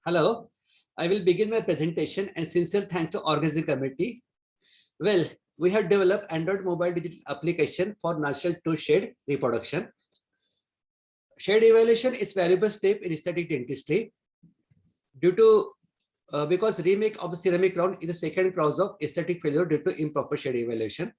Hello, I will begin my presentation and sincere thanks to organizing committee. Well, we have developed Android mobile digital application for natural two shade reproduction. Shade evaluation is valuable step in aesthetic dentistry due to because remake of the ceramic crown is the second cause of aesthetic failure due to improper shade evaluation.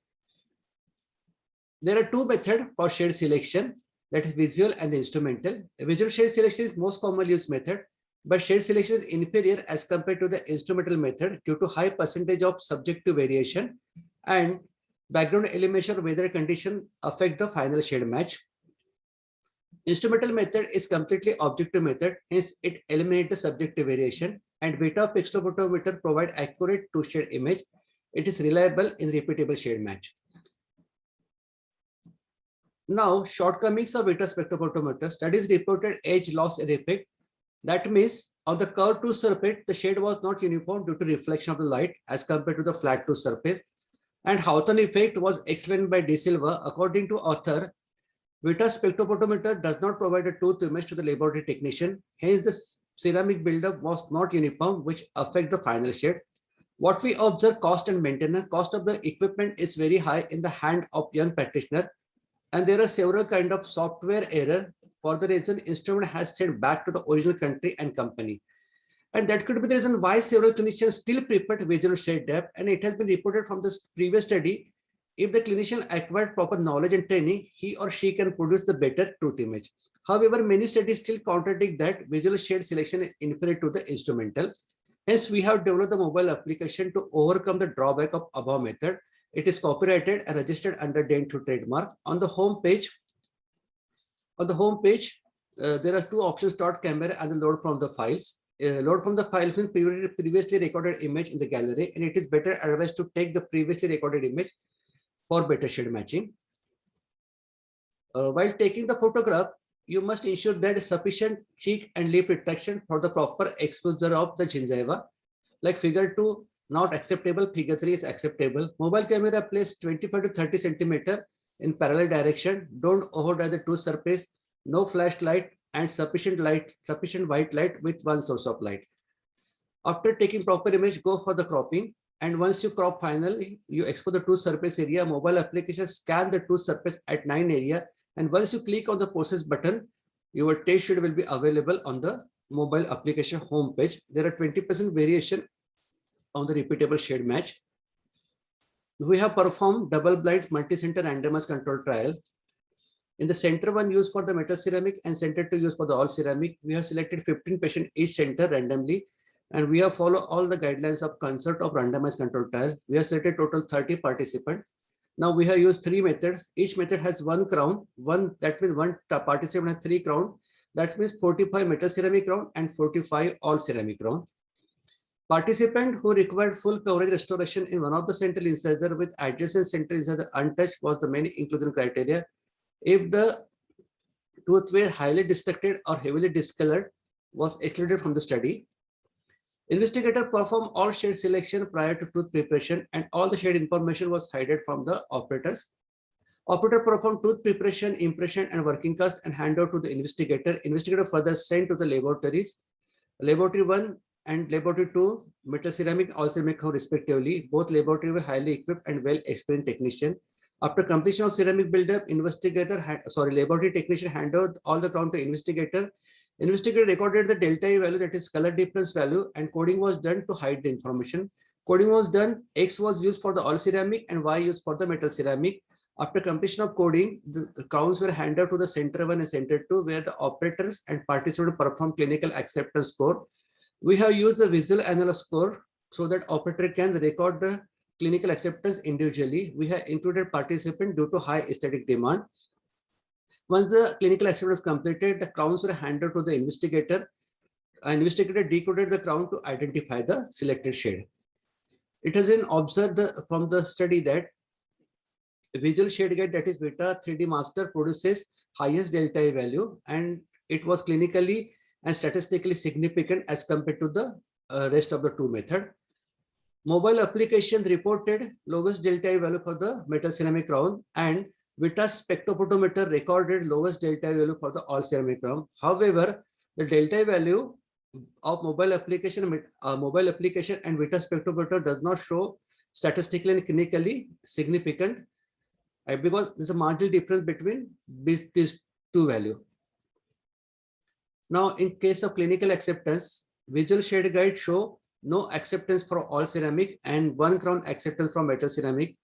There are two methods for shade selection, that is visual and instrumental. Visual shade selection is most commonly used method, but shade selection is inferior as compared to the instrumental method due to high percentage of subjective variation and background elimination or weather condition affect the final shade match. Instrumental method is completely objective method, hence it eliminates the subjective variation, and beta pixelphotometer provide accurate two shade image. It is reliable in repeatable shade match. Now, shortcomings of beta spectrophotometer studies reported edge loss effect. That means on the curved tooth surface, the shade was not uniform due to reflection of the light as compared to the flat tooth surface. And Hawthorne effect was explained by De Silva. According to author, beta spectrophotometer does not provide a tooth image to the laboratory technician. Hence, the ceramic buildup was not uniform, which affect the final shade. What we observe, cost and maintenance. Cost of the equipment is very high in the hand of young practitioner. And there are several kind of software error. For the reason instrument has sent back to the original country and company. And that could be the reason why several clinicians still prefer visual shade depth. And it has been reported from this previous study, if the clinician acquired proper knowledge and training, he or she can produce the better tooth image. However, many studies still contradict that visual shade selection is inferior to the instrumental. Hence, we have developed the mobile application to overcome the drawback of above method. It is copyrighted and registered under Dentsu trademark. On the home page, there are two options: start camera and the load from the files. Load from the file means previously recorded image in the gallery, and it is better advised to take the previously recorded image for better shade matching. While taking the photograph, you must ensure there is sufficient cheek and lip retraction for the proper exposure of the gingiva. Like figure 2, not acceptable, figure 3 is acceptable. Mobile camera placed 25 to 30 centimeter in parallel direction. Don't overlay the tooth surface. No flashlight and sufficient white light with one source of light. After taking proper image, go for the cropping. And once you crop finally, you expose the tooth surface area. Mobile application scan the tooth surface at 9 area. And once you click on the process button, your test sheet will be available on the mobile application homepage. There are 20% variation on the repeatable shade match. We have performed double-blind multi-center randomized control trial. In the center one used for the metal ceramic and center 2 used for the all ceramic, we have selected 15 patients each center randomly, and we have followed all the guidelines of concept of randomized control trial. We have selected total 30 participants. Now we have used 3 methods. Each method has 1 crown. That means one participant has 3 crown. That means 45 metal ceramic crown and 45 all ceramic crown. Participant who required full coverage restoration in one of the central incisor with adjacent central incisor untouched was the main inclusion criteria. If the tooth were highly distracted or heavily discolored, was excluded from the study. Investigator performed all shade selection prior to tooth preparation, and all the shade information was hidden from the operators. Operator performed tooth preparation, impression, and working cast and handed to the investigator. Investigator further sent to the laboratories. Laboratory 1 and Laboratory 2, metal ceramic, all ceramic respectively. Both laboratories were highly equipped and well experienced technician. After completion of ceramic buildup, laboratory technician handed all the crown to investigator. Investigator recorded the delta E value, that is color difference value, and coding was done to hide the information. Coding was done, X was used for the all ceramic and Y used for the metal ceramic. After completion of coding, the crowns were handed to the center 1 and center 2, where the operators and participants perform clinical acceptance score. We have used the visual analog score so that operator can record the clinical acceptance individually. We have included participant due to high aesthetic demand. Once the clinical acceptance was completed, the crowns were handed to the investigator. An investigator decoded the crown to identify the selected shade. It has been observed from the study that visual shade gate, that is beta 3D master, produces highest delta E value, and it was clinically and statistically significant as compared to the rest of the 2 methods. Mobile application reported lowest delta E value for the metal ceramic crown, and Vita spectrophotometer recorded lowest delta E value for the all ceramic crown. However, the delta E value of mobile application and Vita spectrometer does not show statistically and clinically significant, because there's a marginal difference between these two values. Now, in case of clinical acceptance, visual shade guide show no acceptance for all ceramic and 1 crown acceptance from metal ceramic.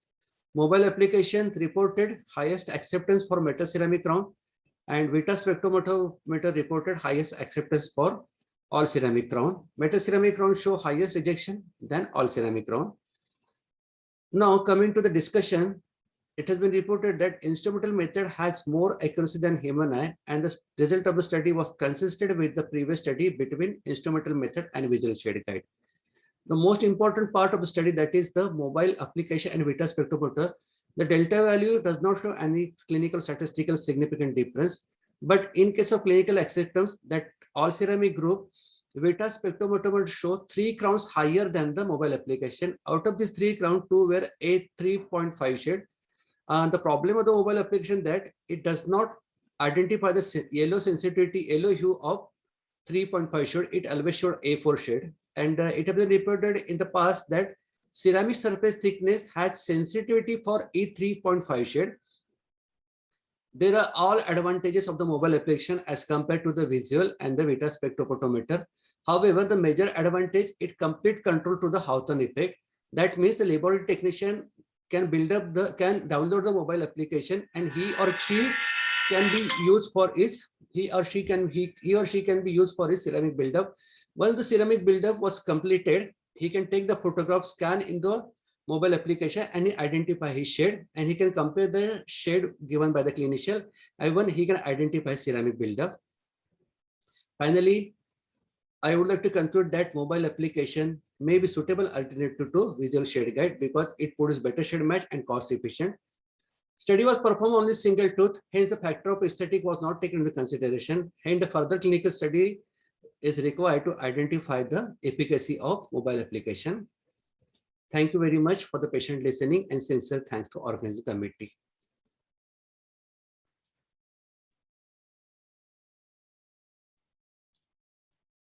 Mobile application reported highest acceptance for metal ceramic crown, and Vita spectrometer reported highest acceptance for all ceramic crown. Metal ceramic crown show highest rejection than all ceramic crown. Now, coming to the discussion, it has been reported that instrumental method has more accuracy than human eye, and the result of the study was consistent with the previous study between instrumental method and visual shade guide. The most important part of the study, that is the mobile application and Vita spectrometer, the delta value does not show any clinical statistical significant difference. But in case of clinical acceptance, that all ceramic group, Vita spectrometer would show 3 crowns higher than the mobile application. Out of these 3 crowns, 2 were a 3.5 shade. The problem of the mobile application that it does not identify the yellow sensitivity, yellow hue of 3.5 shade. It always showed A4 shade. And it has been reported in the past that ceramic surface thickness has sensitivity for E3.5 shade. There are all advantages of the mobile application as compared to the visual and the Vita spectrophotometer. However, the major advantage is complete control to the Hawthorne effect. That means the laboratory technician can download the mobile application, and he or she can be used for his ceramic buildup. Once the ceramic buildup was completed, he can take the photograph, scan in the mobile application, and he identify his shade, and he can compare the shade given by the clinician, and when he can identify ceramic buildup. Finally, I would like to conclude that mobile application may be suitable alternative to visual shade guide because it produces better shade match and cost efficient. Study was performed on this single tooth, hence the factor of aesthetic was not taken into consideration. Hence, the further clinical study is required to identify the efficacy of mobile application. Thank you very much for the patient listening, and sincere thanks to organizing committee.